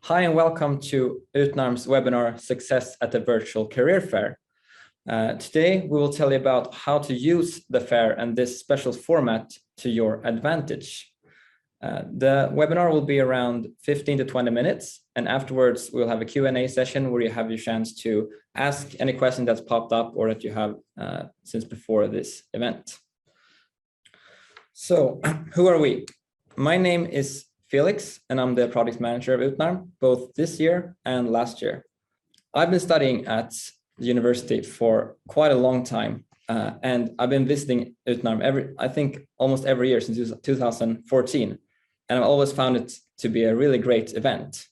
Hi and welcome to Utnarm's webinar, Success at the Virtual Career Fair. Today, we will tell you about how to use the fair and this special format to your advantage. The webinar will be around 15 to 20 minutes, and afterwards we'll have a Q&A session where you have your chance to ask any question that's popped up or that you have since before this event. So, who are we? My name is Felix, and I'm the product manager of Utnarm, both this year and last year. I've been studying at the university for quite a long time, and I've been visiting Utnarm I think almost every year since 2014, and I've always found it to be a really great event.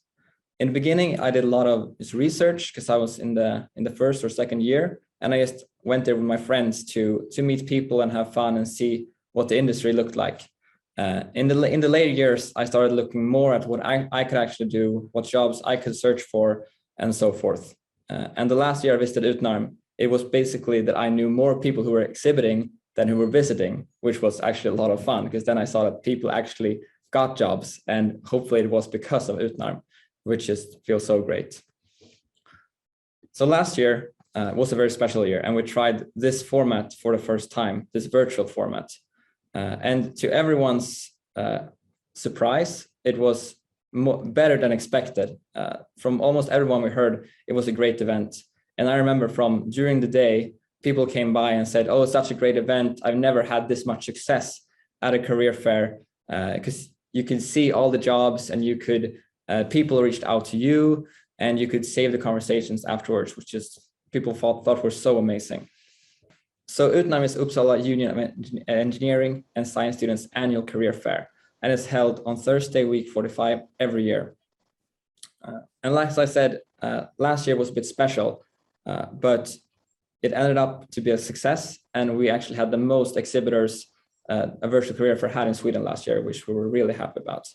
In the beginning, I did a lot of research because I was in the first or second year, and I just went there with my friends to meet people and have fun and see what the industry looked like. In the later years, I started looking more at what I could actually do, what jobs I could search for, and so forth. And the last year I visited Utnarm, it was basically that I knew more people who were exhibiting than who were visiting, which was actually a lot of fun, because then I saw that people actually got jobs, and hopefully it was because of Utnarm, which just feels so great. So last year was a very special year, and we tried this format for the first time, this virtual format. And to everyone's surprise, it was better than expected. From almost everyone we heard, it was a great event. And I remember from during the day, people came by and said, "Oh, it's such a great event. I've never had this much success at a career fair," because you could see all the jobs, and you could people reached out to you, and you could save the conversations afterwards, which just people thought were so amazing. So Utnarm is Uppsala Union of Engineering and Science Students Annual Career Fair, and it's held on Thursday, week 45 every year. And like I said, last year was a bit special, but it ended up to be a success, and we actually had the most exhibitors a virtual career fair had in Sweden last year, which we were really happy about.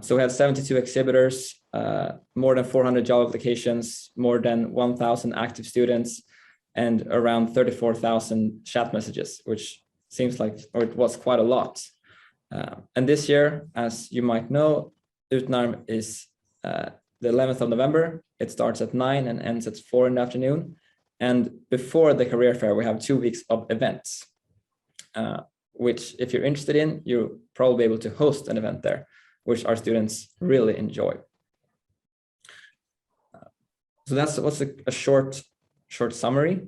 So we had 72 exhibitors, more than 400 job applications, more than 1,000 active students, and around 34,000 chat messages, which seems like, or it was quite a lot. And this year, as you might know, Utnarm is the 11th of November. It starts at 9 and ends at 4 in the afternoon. And before the career fair, we have 2 weeks of events, which if you're interested in, you'll probably be able to host an event there, which our students really enjoy. So that's what's a short summary.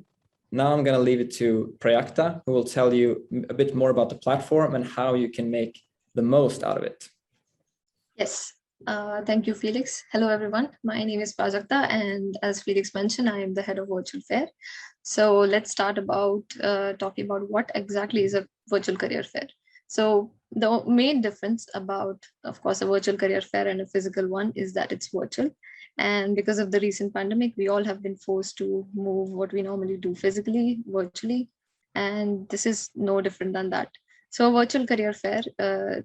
Now I'm going to leave it to Prajakta, who will tell you a bit more about the platform and how you can make the most out of it. Yes, thank you, Felix. Hello, everyone. My name is Prajakta, and as Felix mentioned, I am the head of Virtual Fair. So let's start about talking about what exactly is a virtual career fair. So the main difference about, of course, a virtual career fair and a physical one is that it's virtual. And because of the recent pandemic, we all have been forced to move what we normally do physically, virtually. And this is no different than that. So a virtual career fair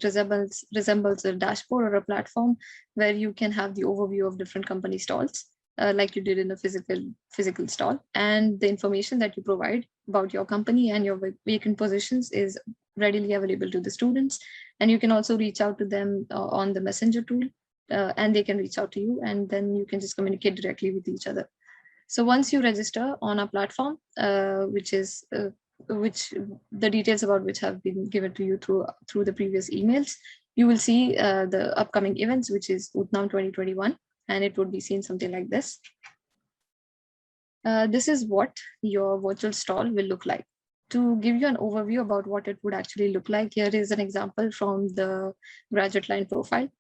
resembles a dashboard or a platform where you can have the overview of different company stalls, like you did in a physical stall. And the information that you provide about your company and your vacant positions is readily available to the students. And you can also reach out to them on the messenger tool. And they can reach out to you, and then you can just communicate directly with each other. So once you register on our platform, which the details about which have been given to you through the previous emails, you will see the upcoming events, which is Utnarm 2021, and it would be seen something like this. This is what your virtual stall will look like. To give you an overview about what it would actually look like, here is an example from the graduate line profile.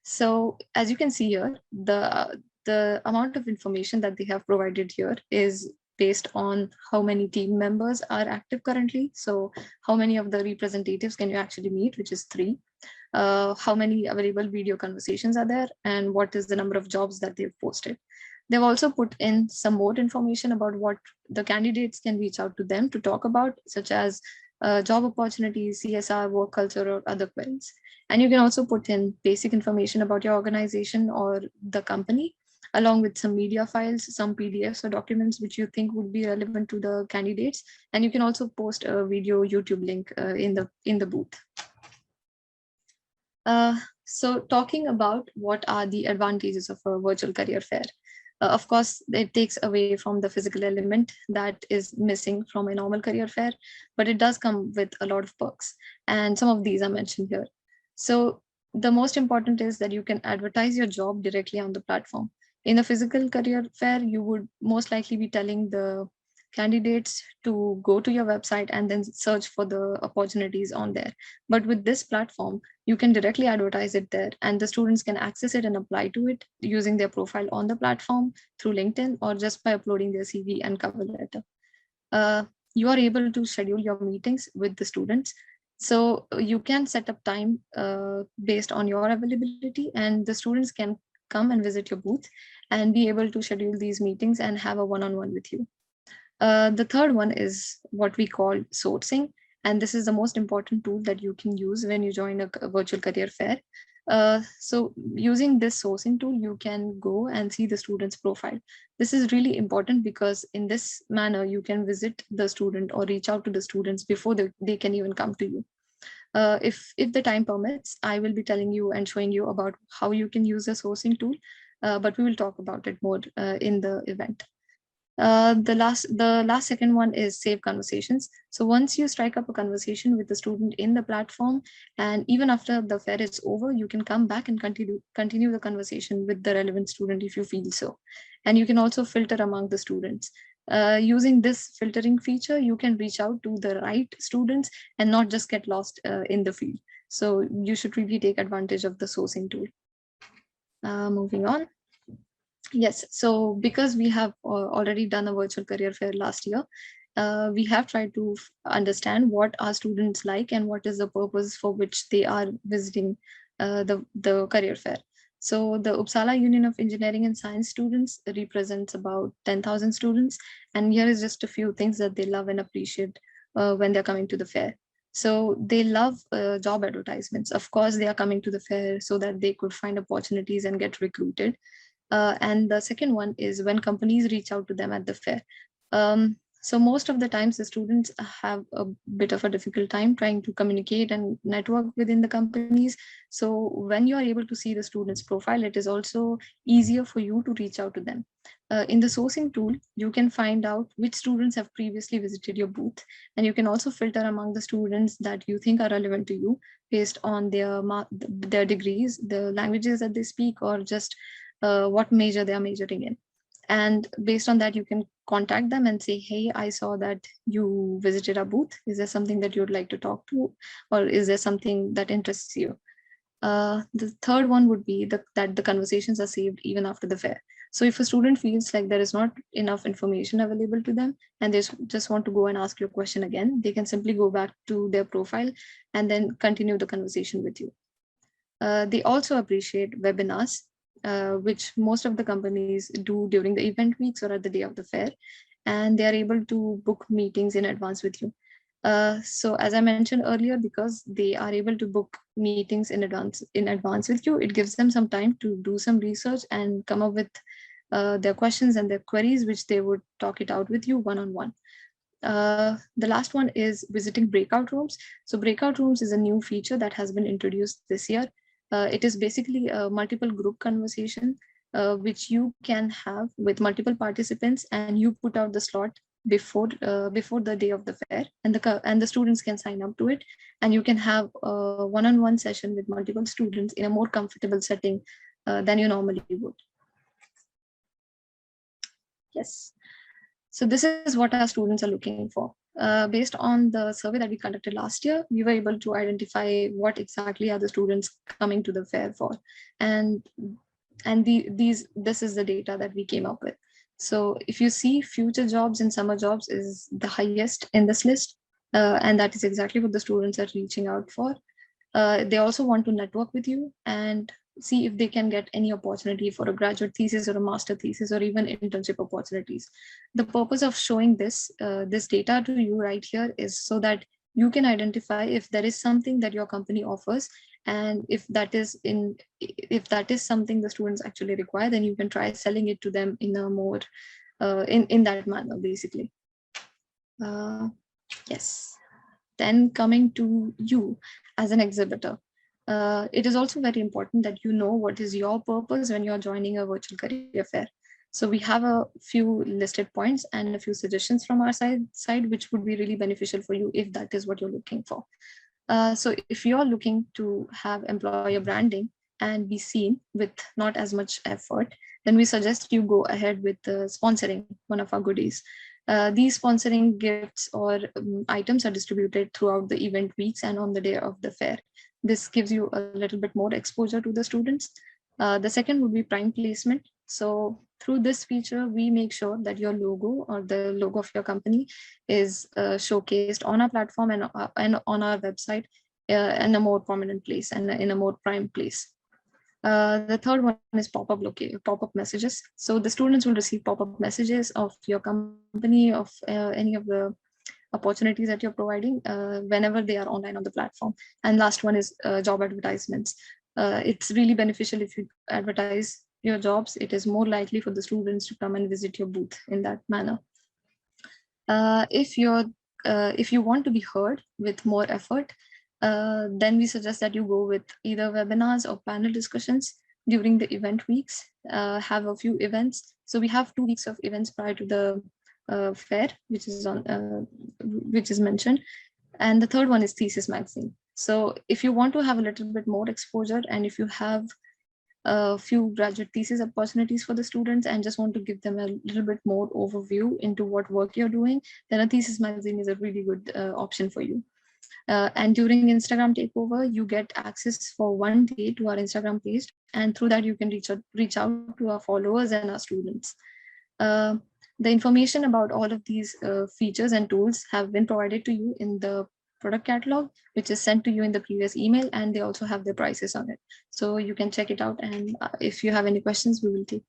So as you can see here, the amount of information that they have provided here is based on how many team members are active currently. So how many of the representatives can you actually meet, which is 3. How many available video conversations are there, and what is the number of jobs that they've posted. They've also put in some more information about what the candidates can reach out to them to talk about, such as job opportunities, CSR, work culture, or other queries. And you can also put in basic information about your organization or the company, along with some media files, some PDFs or documents which you think would be relevant to the candidates. And you can also post a video YouTube link in the booth. So talking about what are the advantages of a virtual career fair. Of course, it takes away from the physical element that is missing from a normal career fair, but it does come with a lot of perks. And some of these are mentioned here. So the most important is that you can advertise your job directly on the platform. In a physical career fair, you would most likely be telling the candidates to go to your website and then search for the opportunities on there. But with this platform, you can directly advertise it there, and the students can access it and apply to it using their profile on the platform through LinkedIn or just by uploading their CV and cover letter. You are able to schedule your meetings with the students. So you can set up time based on your availability, and the students can come and visit your booth and be able to schedule these meetings and have a one-on-one with you. The third one is what we call sourcing. And this is the most important tool that you can use when you join a virtual career fair. So using this sourcing tool, you can go and see the student's profile. This is really important because in this manner, you can visit the student or reach out to the students before they can even come to you. If the time permits, I will be telling you and showing you about how you can use a sourcing tool, but we will talk about it more in the event. The last second one is save conversations. So once you strike up a conversation with the student in the platform, and even after the fair is over, you can come back and continue the conversation with the relevant student if you feel so. And you can also filter among the students. Using this filtering feature, you can reach out to the right students and not just get lost in the field. So you should really take advantage of the sourcing tool. Moving on. Yes, so because we have already done a virtual career fair last year, we have tried to understand what our students like and what is the purpose for which they are visiting the career fair. So the Uppsala Union of Engineering and Science students represents about 10,000 students. And here is just a few things that they love and appreciate when they're coming to the fair. So they love job advertisements. Of course, they are coming to the fair so that they could find opportunities and get recruited. And the second one is when companies reach out to them at the fair. So most of the times the students have a bit of a difficult time trying to communicate and network within the companies. So when you are able to see the student's profile, it is also easier for you to reach out to them. In the sourcing tool, you can find out which students have previously visited your booth, and you can also filter among the students that you think are relevant to you based on their degrees, the languages that they speak, or just what major they are majoring in. And based on that, you can contact them and say, hey, I saw that you visited our booth. Is there something that you'd like to talk to? Or is there something that interests you? The third one would be that the conversations are saved even after the fair. So if a student feels like there is not enough information available to them and they just want to go and ask your question again, they can simply go back to their profile and then continue the conversation with you. They also appreciate webinars, which most of the companies do during the event weeks or at the day of the fair, and they are able to book meetings in advance with you. So as I mentioned earlier, because they are able to book meetings in advance with you, it gives them some time to do some research and come up with their questions and their queries, which they would talk it out with you one-on-one. The last one is visiting breakout rooms. So breakout rooms is a new feature that has been introduced this year. It is basically a multiple group conversation, which you can have with multiple participants, and you put out the slot before the day of the fair, and the students can sign up to it, and you can have a one-on-one session with multiple students in a more comfortable setting than you normally would. Yes. So this is what our students are looking for. Based on the survey that we conducted last year, we were able to identify what exactly are the students coming to the fair for. And this is the data that we came up with. So if you see, future jobs and summer jobs is the highest in this list. And that is exactly what the students are reaching out for. They also want to network with you and see if they can get any opportunity for a graduate thesis or a master thesis or even internship opportunities. The purpose of showing this data to you right here is so that you can identify if there is something that your company offers, and if that is something the students actually require, then you can try selling it to them in a more in that manner, basically. Yes. Then coming to you as an exhibitor. It is also very important that you know what is your purpose when you're joining a virtual career fair. So we have a few listed points and a few suggestions from our side which would be really beneficial for you if that is what you're looking for. So if you're looking to have employer branding and be seen with not as much effort, then we suggest you go ahead with sponsoring one of our goodies. These sponsoring gifts or items are distributed throughout the event weeks and on the day of the fair. This gives you a little bit more exposure to the students. The second would be prime placement. So through this feature, we make sure that your logo or the logo of your company is showcased on our platform and on our website in a more prominent place and in a more prime place. The third one is pop-up messages. So the students will receive pop-up messages of your company, of any of the opportunities that you're providing whenever they are online on the platform. And last one is job advertisements. It's really beneficial if you advertise your jobs. It is more likely for the students to come and visit your booth in that manner. If you want to be heard with more effort, then we suggest that you go with either webinars or panel discussions during the event weeks. Have a few events. So we have 2 weeks of events prior to the fair, which is mentioned. And the third one is thesis magazine. So if you want to have a little bit more exposure, and if you have a few graduate thesis opportunities for the students and just want to give them a little bit more overview into what work you're doing, then a thesis magazine is a really good option for you. And during Instagram takeover, you get access for 1 day to our Instagram page, and through that you can reach out to our followers and our students. The information about all of these features and tools have been provided to you in the product catalog, which is sent to you in the previous email, and they also have their prices on it. So you can check it out, and if you have any questions, we will take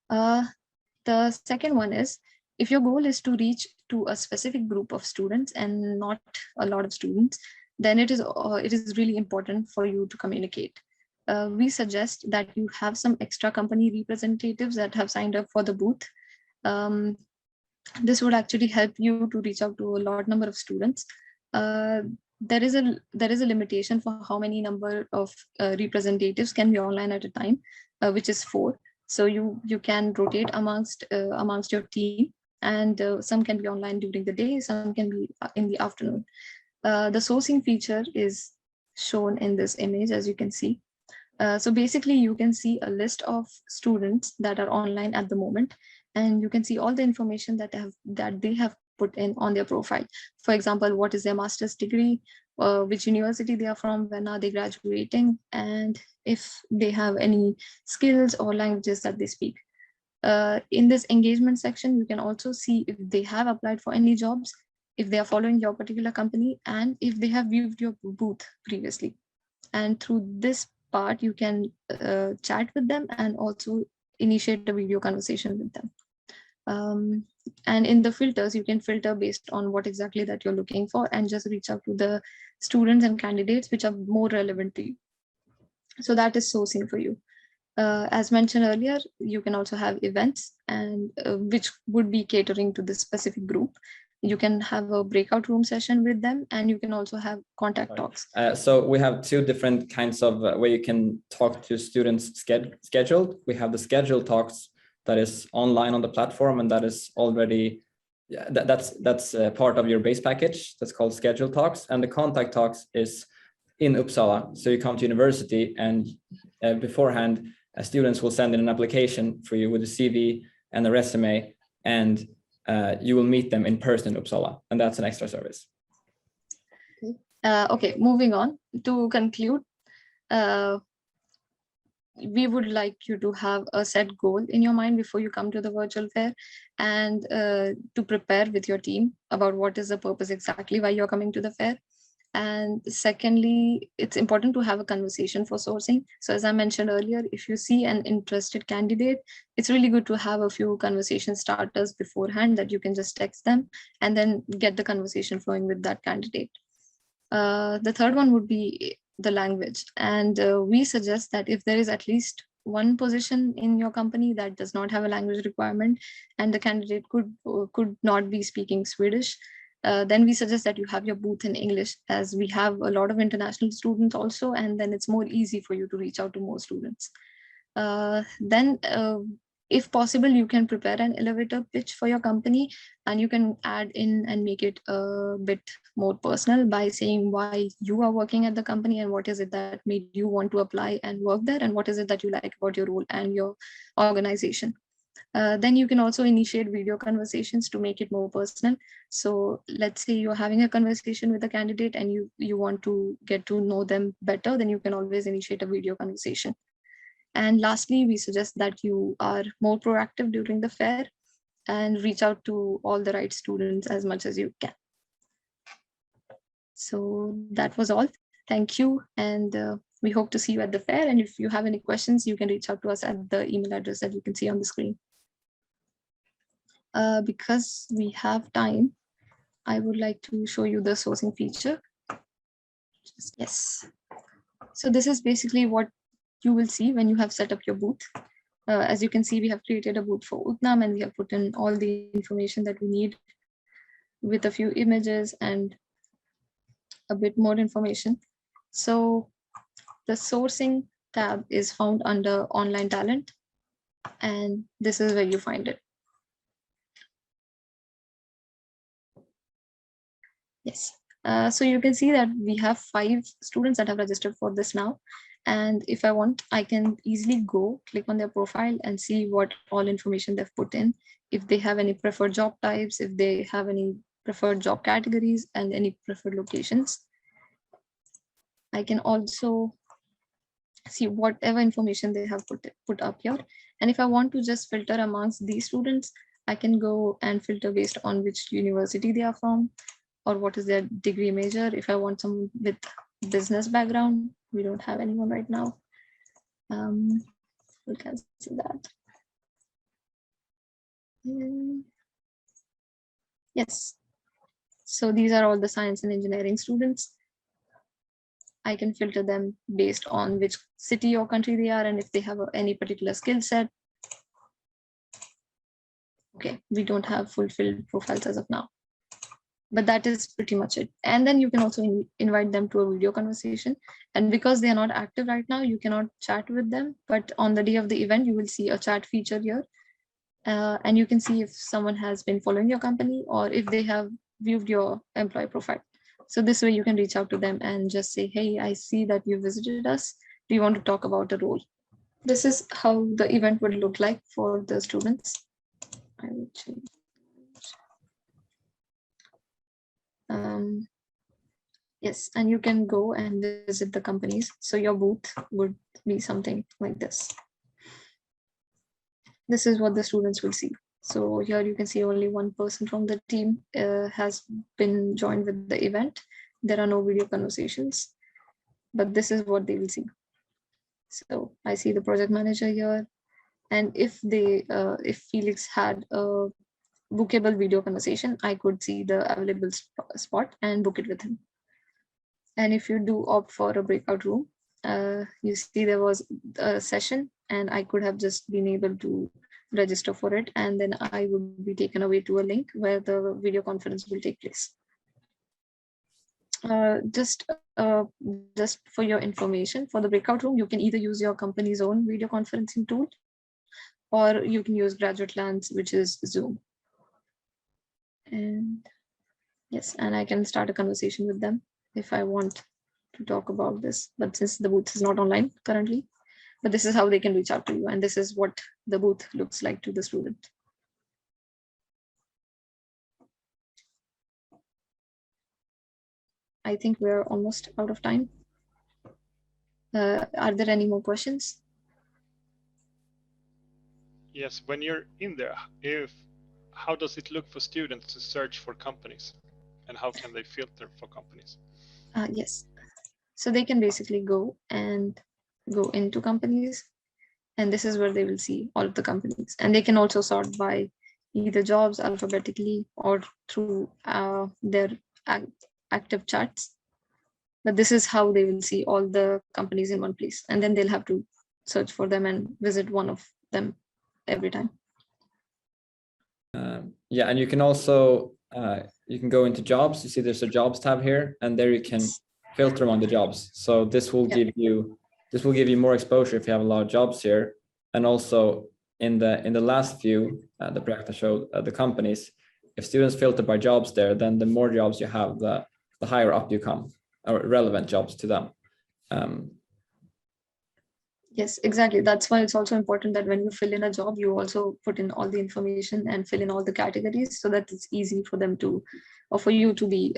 them. The second one is, if your goal is to reach to a specific group of students and not a lot of students, then it is really important for you to communicate. We suggest that you have some extra company representatives that have signed up for the booth. This would actually help you to reach out to a large number of students. There is a limitation for how many number of representatives can be online at a time, which is 4. So you can rotate amongst your team, and some can be online during the day, some can be in the afternoon. The sourcing feature is shown in this image, as you can see. So basically, you can see a list of students that are online at the moment, and you can see all the information that they have put in on their profile. For example, what is their master's degree, which university they are from, when are they graduating, and if they have any skills or languages that they speak. In this engagement section, you can also see if they have applied for any jobs, if they are following your particular company, and if they have viewed your booth previously. And through this part, you can chat with them and also initiate a video conversation with them. And in the filters, you can filter based on what exactly that you're looking for, and just reach out to the students and candidates which are more relevant to you. So that is sourcing for you. As mentioned earlier, you can also have events, and which would be catering to this specific group. You can have a breakout room session with them, and you can also have contact talks. So we have 2 different kinds of where you can talk to students scheduled. We have the scheduled talks that is online on the platform, and that is already, that's part of your base package. That's called scheduled talks. And the contact talks is in Uppsala. So you come to university, and beforehand, students will send in an application for you with a CV and a resume, and you will meet them in person in Uppsala, and that's an extra service. Okay, moving on. To conclude, we would like you to have a set goal in your mind before you come to the virtual fair, and to prepare with your team about what is the purpose exactly why you're coming to the fair. And secondly, it's important to have a conversation for sourcing. So as I mentioned earlier, if you see an interested candidate, it's really good to have a few conversation starters beforehand that you can just text them and then get the conversation flowing with that candidate. The third one would be the language. And we suggest that if there is at least one position in your company that does not have a language requirement, and the candidate could not be speaking Swedish, then we suggest that you have your booth in English, as we have a lot of international students also, and then it's more easy for you to reach out to more students. Then if possible, you can prepare an elevator pitch for your company, and you can add in and make it a bit more personal by saying why you are working at the company and what is it that made you want to apply and work there, and what is it that you like about your role and your organization. Then you can also initiate video conversations to make it more personal. So let's say you're having a conversation with a candidate and you want to get to know them better, then you can always initiate a video conversation. And lastly, we suggest that you are more proactive during the fair and reach out to all the right students as much as you can. So that was all. Thank you. And we hope to see you at the fair. And if you have any questions, you can reach out to us at the email address that you can see on the screen. Because we have time, I would like to show you the sourcing feature. Yes. So this is basically what you will see when you have set up your booth. As you can see, we have created a booth for Utnarm, and we have put in all the information that we need with a few images and a bit more information. So the sourcing tab is found under online talent, and this is where you find it. Yes. So you can see that we have 5 students that have registered for this now. And if I want, I can easily go click on their profile and see what all information they've put in, if they have any preferred job types, if they have any preferred job categories and any preferred locations. I can also see whatever information they have put up here. And if I want to just filter amongst these students, I can go and filter based on which university they are from or what is their degree major. If I want someone with business background, we don't have anyone right now. We can see that. Yes. So these are all the science and engineering students. I can filter them based on which city or country they are and if they have any particular skill set. Okay, we don't have fulfilled profiles as of now, but that is pretty much it. And then you can also invite them to a video conversation. And because they are not active right now, you cannot chat with them. But on the day of the event, you will see a chat feature here. And you can see if someone has been following your company or if they have viewed your employee profile. So this way you can reach out to them and just say, hey, I see that you visited us. Do you want to talk about a role? This is how the event would look like for the students. I will change. Yes, and you can go and visit the companies. So your booth would be something like this. This is what the students will see. So here you can see only one person from the team has been joined with the event. There are no video conversations, but this is what they will see. So I see the project manager here. And if Felix had a bookable video conversation, I could see the available spot and book it with him. And if you do opt for a breakout room, you see there was a session and I could have just been able to register for it. And then I would be taken away to a link where the video conference will take place. Just for your information, for the breakout room, you can either use your company's own video conferencing tool, or you can use Graduate Lands, which is Zoom. And yes, and I can start a conversation with them if I want to talk about this. But since the booth is not online currently, but this is how they can reach out to you. And this is what the booth looks like to the student. I think we're almost out of time. Are there any more questions? Yes, when you're in there, how does it look for students to search for companies, and how can they filter for companies? Yes, so they can basically go into companies, and this is where they will see all of the companies, and they can also sort by either jobs alphabetically or through their active charts. But this is how they will see all the companies in one place, and then they'll have to search for them and visit one of them every time. Yeah, and you can also you can go into jobs. You see there's a jobs tab here, and there you can filter among the jobs. So this will give you more exposure if you have a lot of jobs here. And also in the last few, the Prajakta showed the companies, if students filter by jobs there, then the more jobs you have, the higher up you come, or relevant jobs to them. Yes, exactly. That's why it's also important that when you fill in a job, you also put in all the information and fill in all the categories so that it's easy for them to, or for you to be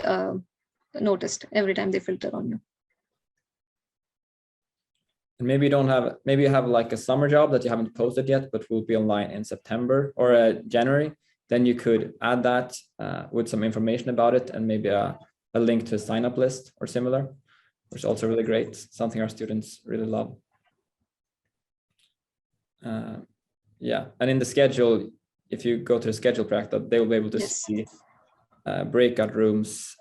noticed every time they filter on you. And maybe you have like a summer job that you haven't posted yet, but will be online in September or January. Then you could add that with some information about it, and maybe a link to a sign-up list or similar, which is also really great, something our students really love. Yeah, and in the schedule, if you go to the schedule Prajakta, they will be able to see breakout rooms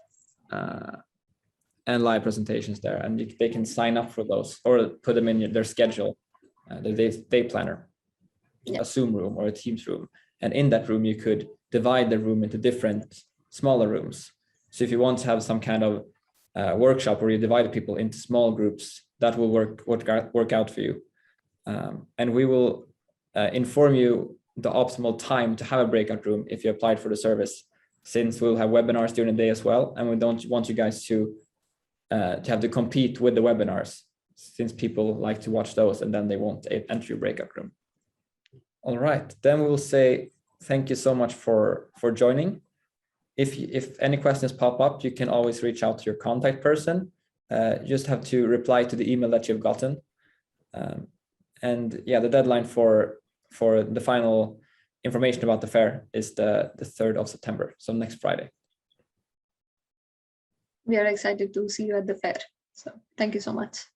and live presentations there, and they can sign up for those or put them in their schedule, the day planner, a Zoom room or a Teams room. And in that room, you could divide the room into different smaller rooms. So if you want to have some kind of workshop where you divide people into small groups, that will work out for you. And we will inform you the optimal time to have a breakout room if you applied for the service, since we'll have webinars during the day as well. And we don't want you guys to have to compete with the webinars, since people like to watch those and then they won't enter your breakout room. All right, then we will say thank you so much for joining. If any questions pop up, you can always reach out to your contact person. You just have to reply to the email that you've gotten. And yeah, the deadline for the final information about the fair is the 3rd of September, so next Friday. We are excited to see you at the fair. So thank you so much.